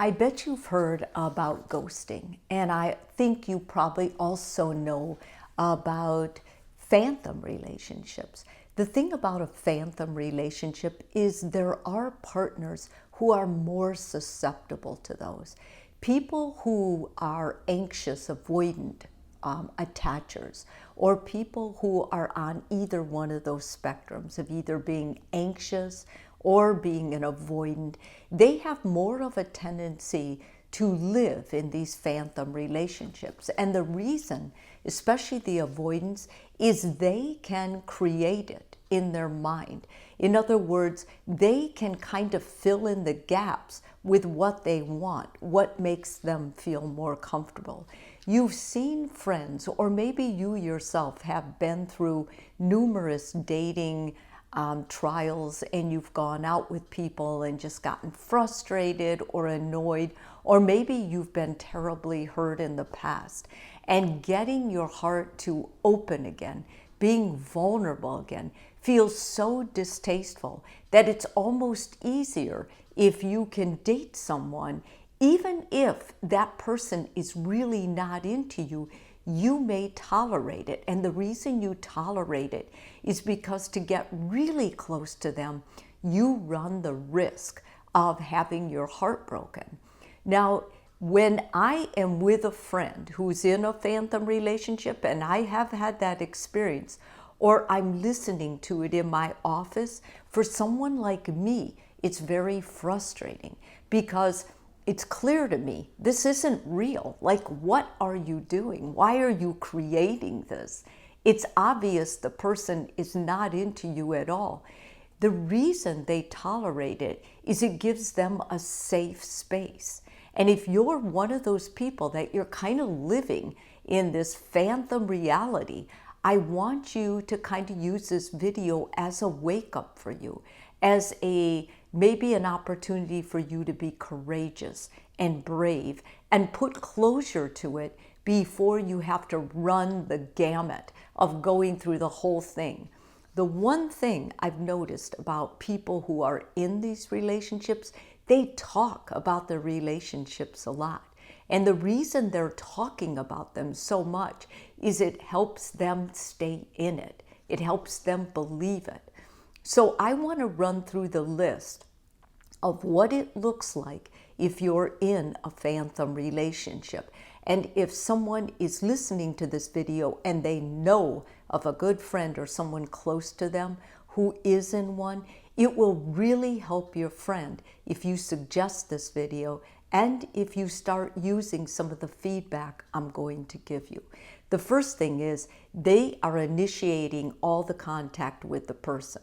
I bet you've heard about ghosting, and I think you probably also know about phantom relationships. The thing about a phantom relationship is there are partners who are more susceptible to those. People who are anxious, avoidant, attachers, or people who are on either one of those spectrums of either being anxious or being an avoidant, they have more of a tendency to live in these phantom relationships. And the reason, especially the avoidance, is they can create it in their mind. In other words, they can kind of fill in the gaps with what they want, what makes them feel more comfortable. You've seen friends, or maybe you yourself have been through numerous dating trials, and you've gone out with people and just gotten frustrated or annoyed, or maybe you've been terribly hurt in the past. And getting your heart to open again, being vulnerable again, feels so distasteful that it's almost easier if you can date someone, even if that person is really not into you. You may tolerate it. And the reason you tolerate it is because to get really close to them, you run the risk of having your heart broken. Now, when I am with a friend who's in a phantom relationship, and I have had that experience, or I'm listening to it in my office, for someone like me, it's very frustrating because it's clear to me, this isn't real. Like, what are you doing? Why are you creating this? It's obvious the person is not into you at all. The reason they tolerate it is it gives them a safe space. And if you're one of those people that you're kind of living in this phantom reality, I want you to kind of use this video as a wake-up for you, as maybe an opportunity for you to be courageous and brave and put closure to it before you have to run the gamut of going through the whole thing. The one thing I've noticed about people who are in these relationships, they talk about their relationships a lot. And the reason they're talking about them so much is it helps them stay in it. It helps them believe it. So I want to run through the list of what it looks like if you're in a phantom relationship. And if someone is listening to this video and they know of a good friend or someone close to them who is in one, it will really help your friend if you suggest this video and if you start using some of the feedback I'm going to give you. The first thing is they are initiating all the contact with the person.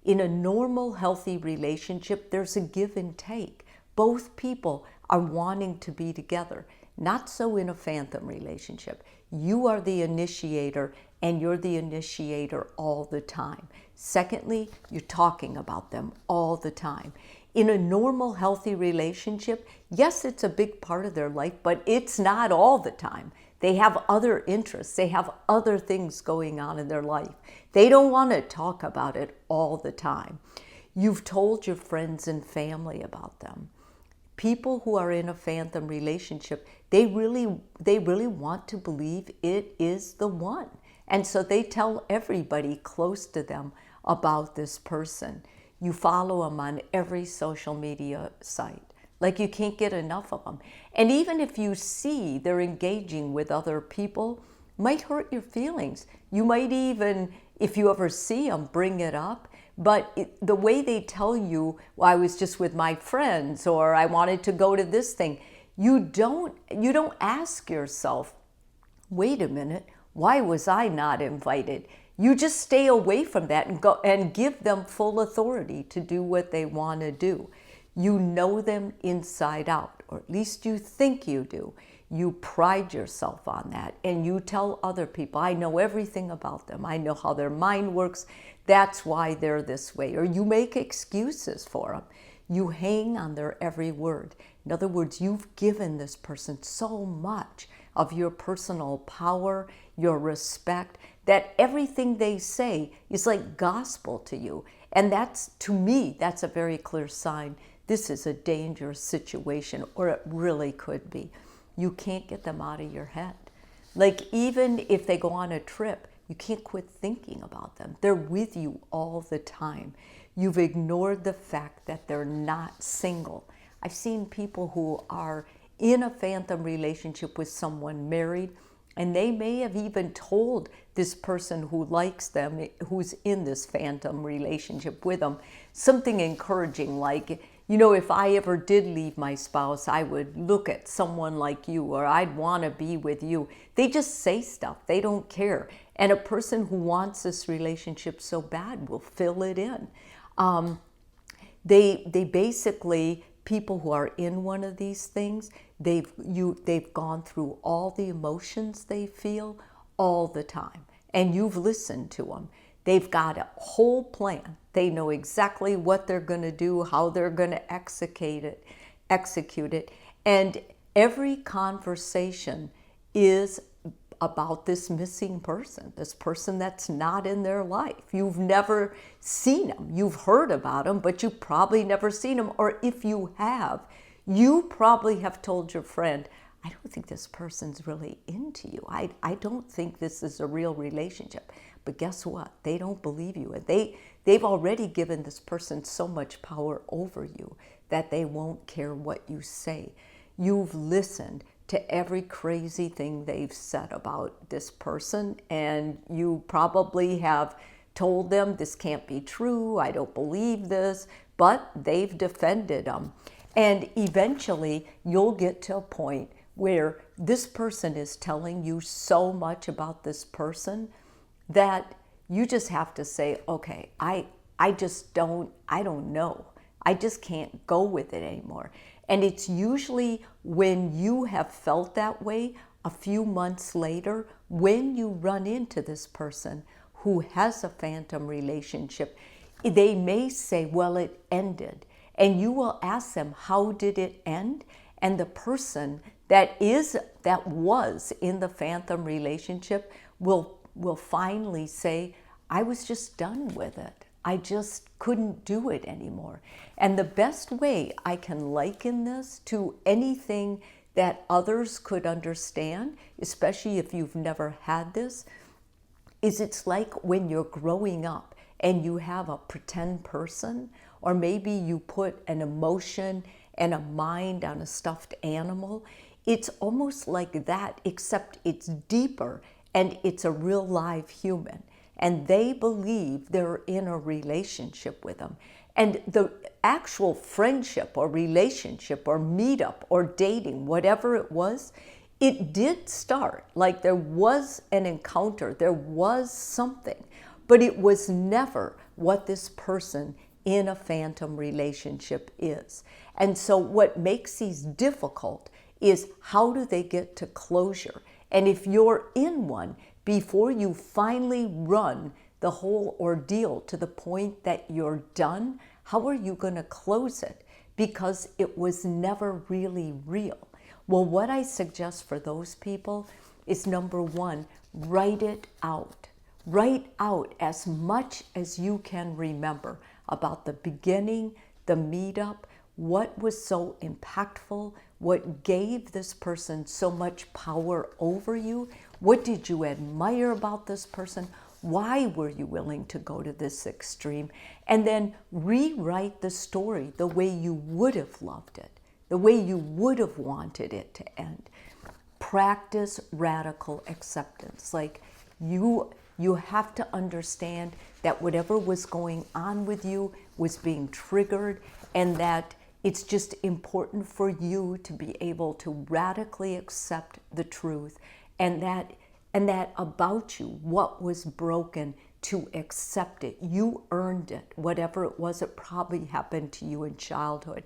In a normal, healthy relationship, there's a give and take. Both people are wanting to be together. Not so in a phantom relationship. You are the initiator, and you're the initiator all the time. Secondly, you're talking about them all the time. In a normal, healthy relationship, yes, it's a big part of their life, but it's not all the time. They have other interests. They have other things going on in their life. They don't want to talk about it all the time. You've told your friends and family about them. People who are in a phantom relationship, they really want to believe it is the one. And so they tell everybody close to them about this person. You follow them on every social media site. Like, you can't get enough of them. And even if you see they're engaging with other people, might hurt your feelings. You might even, if you ever see them, bring it up. But the way they tell you, well, I was just with my friends, or I wanted to go to this thing, you don't ask yourself, wait a minute, why was I not invited? You just stay away from that and go and give them full authority to do what they want to do. You know them inside out, or at least you think you do. You pride yourself on that, and you tell other people, I know everything about them. I know how their mind works. That's why they're this way. Or you make excuses for them. You hang on their every word. In other words, you've given this person so much of your personal power, your respect, that everything they say is like gospel to you. And that's, to me, that's a very clear sign this is a dangerous situation, or it really could be. You can't get them out of your head. Like, even if they go on a trip, you can't quit thinking about them. They're with you all the time. You've ignored the fact that they're not single. I've seen people who are in a phantom relationship with someone married, and they may have even told this person who likes them, who's in this phantom relationship with them, something encouraging like, you know, if I ever did leave my spouse, I would look at someone like you, or I'd want to be with you. They just say stuff. They don't care. And a person who wants this relationship so bad will fill it in. They basically, people who are in one of these things, they've gone through all the emotions they feel all the time, and you've listened to them. They've got a whole plan. They know exactly what they're going to do, how they're going to execute it, and every conversation is about this missing person, this person that's not in their life. You've never seen them. You've heard about them, but you've probably never seen them. Or if you have, you probably have told your friend, I don't think this person's really into you. I don't think this is a real relationship. But guess what? They don't believe you. And they've already given this person so much power over you that they won't care what you say. You've listened to every crazy thing they've said about this person, and you probably have told them this can't be true, I don't believe this, but they've defended them. And eventually you'll get to a point where this person is telling you so much about this person that you just have to say, okay, I don't know. I just can't go with it anymore. And it's usually when you have felt that way a few months later, when you run into this person who has a phantom relationship, they may say, well, it ended. And you will ask them, how did it end? And the person that was in the phantom relationship will finally say, I was just done with it. I just couldn't do it anymore. And the best way I can liken this to anything that others could understand, especially if you've never had this, is it's like when you're growing up and you have a pretend person, or maybe you put an emotion and a mind on a stuffed animal. It's almost like that, except it's deeper and it's a real live human. And they believe they're in a relationship with them. And the actual friendship or relationship or meetup or dating, whatever it was, it did start. Like there was an encounter, there was something, but it was never what this person in a phantom relationship is. And so what makes these difficult is, how do they get to closure? And if you're in one, before you finally run the whole ordeal to the point that you're done, how are you going to close it? Because it was never really real. Well, what I suggest for those people is, number one, write it out. Write out as much as you can remember about the beginning, the meetup, what was so impactful, what gave this person so much power over you, what did you admire about this person, why were you willing to go to this extreme, and then rewrite the story the way you would have loved it, the way you would have wanted it to end. Practice radical acceptance. Like you have to understand that whatever was going on with you was being triggered, and that it's just important for you to be able to radically accept the truth, and that about you, what was broken, to accept it. You earned it, whatever it was. It probably happened to you in childhood.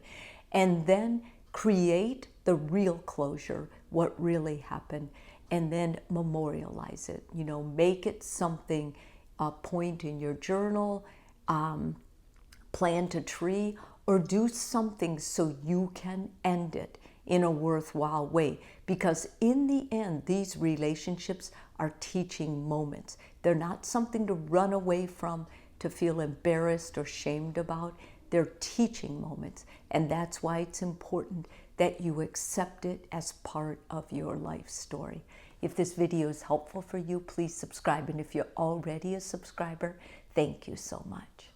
And then create the real closure, what really happened, and then memorialize it. You know, make it something, a point in your journal, plant a tree, or do something so you can end it in a worthwhile way. Because in the end, these relationships are teaching moments. They're not something to run away from, to feel embarrassed or shamed about. They're teaching moments. And that's why it's important that you accept it as part of your life story. If this video is helpful for you, please subscribe. And if you're already a subscriber, thank you so much.